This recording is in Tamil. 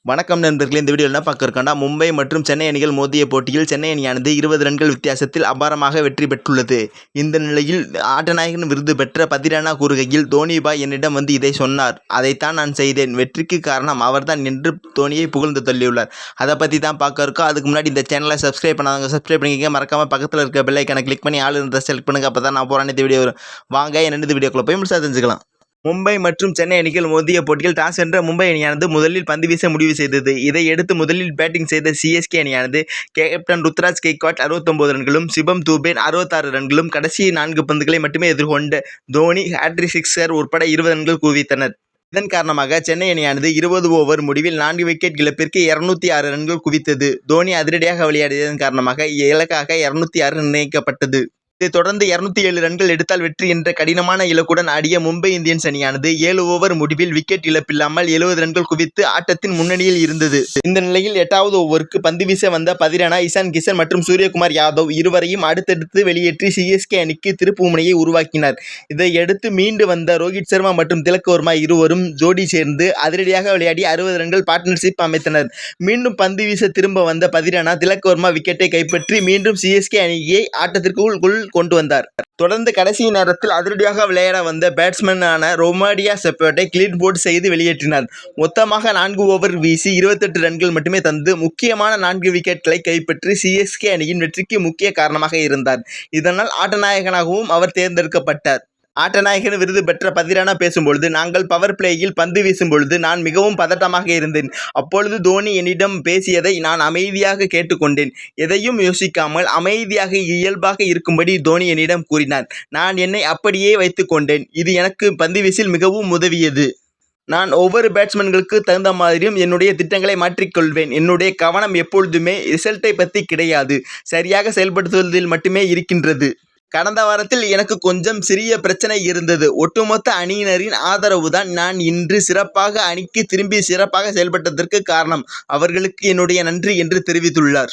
வணக்கம் நண்பர்களே, இந்த வீடியோவில் என்ன பார்க்க இருக்கோம்னா, மும்பை மற்றும் சென்னை அணிகள் மோதிய போட்டியில் சென்னை அணியானது 20 ரன்கள் வித்தியாசத்தில் அபாரமாக வெற்றி பெற்றுள்ளது. இந்த நிலையில் ஆட்டநாயகன் விருது பெற்ற பத்திரானா கூறுகையில், தோனி பாய் என்னிடம் வந்து இதை சொன்னார், அதைத்தான் நான் செய்தேன், வெற்றிக்கு காரணம் அவர்தான் என்று தோனியை புகழ்ந்து தள்ளியுள்ளார். அதை பற்றி தான் பார்க்க இருக்கோம். அதுக்கு முன்னாடி இந்த சேனலை சப்ஸ்கிரைப் பண்ணாதவங்க சப்ஸ்கிரைப் பண்ணிக்கங்க. மறக்காம பக்கத்தில் இருக்க பெல் ஐக்கானை கிளிக் பண்ணி ஆல் இருந்தால் செலக்ட் பண்ணுங்க. அப்போ தான் நான் போகிற இந்த வீடியோ வரும். வாங்க என்னென்ன வீடியோக்குள்ள போய் முழுசாக தெரிஞ்சுக்கலாம். மும்பை மற்றும் சென்னை அணிகள் மோதிய போட்டியில் டாஸ் வென்ற மும்பை அணியானது முதலில் பந்து வீச முடிவு செய்தது. இதையடுத்து முதலில் பேட்டிங் செய்த சிஎஸ்கே அணியானது கேப்டன் ருத்ராஜ் கெய்க்வாட் 69 ரன்களும், சிவம் தூபே 66 ரன்களும், கடைசி 4 பந்துகளை மட்டுமே எதிர்கொண்ட தோனி ஹேட்ரிக் சிக்ஸர் உட்பட 20 ரன்கள் குவித்தனர். இதன் காரணமாக சென்னை அணியானது 20 ஓவர் முடிவில் 4 விக்கெட் இழப்பிற்கு 206 ரன்கள் குவித்தது. தோனி அதிரடியாக விளையாடியதன் காரணமாக இலக்காக 206 நிர்ணயிக்கப்பட்டது. இதைத் தொடர்ந்து 207 ரன்கள் எடுத்தால் வெற்றி என்ற கடினமான இலக்குடன் ஆடிய மும்பை இந்தியன்ஸ் அணியானது 7 ஓவர் முடிவில் விக்கெட் இழப்பில்லாமல் 70 ரன்கள் குவித்து ஆட்டத்தின் முன்னணியில் இருந்தது. இந்த நிலையில் 8வது ஓவருக்கு பந்து வீச வந்த பத்திரானா, இசான் கிஷன் மற்றும் சூரியகுமார் யாதவ் இருவரையும் அடுத்தடுத்து வெளியேற்றி சிஎஸ்கே அணிக்கு திருப்பு முனையை உருவாக்கினர். இதையடுத்து மீண்டு வந்த ரோஹித் சர்மா மற்றும் திலக் வர்மா இருவரும் ஜோடி சேர்ந்து அதிரடியாக விளையாடி 60 ரன்கள் பார்ட்னர்ஷிப் அமைத்தனர். மீண்டும் பந்து வீச திரும்ப வந்த பத்திரானா, திலக் வர்மா விக்கெட்டை கைப்பற்றி மீண்டும் சிஎஸ்கே அணியை ஆட்டத்திற்குள் கொண்டு வந்தார். தொடர்ந்து கடைசி நேரத்தில் அதிரடியாக விளையாட வந்த பேட்ஸ்மேனான ரொமாடியா செப்பேட்டை கிளீன் போல்ட் செய்து வெளியேற்றினார். மொத்தமாக 4 ஓவர் வீசி 28 ரன்கள் மட்டுமே தந்து முக்கியமான 4 விக்கெட்களை கைப்பற்றி சிஎஸ்கே அணியின் வெற்றிக்கு முக்கிய காரணமாக இருந்தார். இதனால் ஆட்டநாயகனாகவும் அவர் தேர்ந்தெடுக்கப்பட்டார். ஆட்டநாயகன் விருது பெற்ற பத்திரானா பேசும்பொழுது, நாங்கள் பவர் பிளேயில் பந்து வீசும் பொழுது நான் மிகவும் பதட்டமாக இருந்தேன். அப்பொழுது தோனி என்னிடம் பேசியதை நான் அமைதியாக கேட்டுக்கொண்டேன். எதையும் யோசிக்காமல் அமைதியாக இயல்பாக இருக்கும்படி தோனி என்னிடம் கூறினார். நான் என்னை அப்படியே வைத்துக் கொண்டேன். இது எனக்கு பந்து வீசில் மிகவும் உதவியது. நான் ஒவ்வொரு பேட்ஸ்மேன்களுக்கு தகுந்த மாதிரியும் என்னுடைய திட்டங்களை மாற்றிக்கொள்வேன். என்னுடைய கவனம் எப்பொழுதுமே ரிசல்ட்டை பற்றி கிடையாது, சரியாக செயல்படுத்துவதில் மட்டுமே இருக்கின்றது. கடந்த வாரத்தில் எனக்கு கொஞ்சம் சிறிய பிரச்சனை இருந்தது. ஒட்டுமொத்த அணியினரின் ஆதரவுதான் நான் இன்று சிறப்பாக அணிக்கு திரும்பி சிறப்பாக செயல்பட்டதற்கு காரணம். அவர்களுக்கு என்னுடைய நன்றி என்று தெரிவித்துள்ளார்.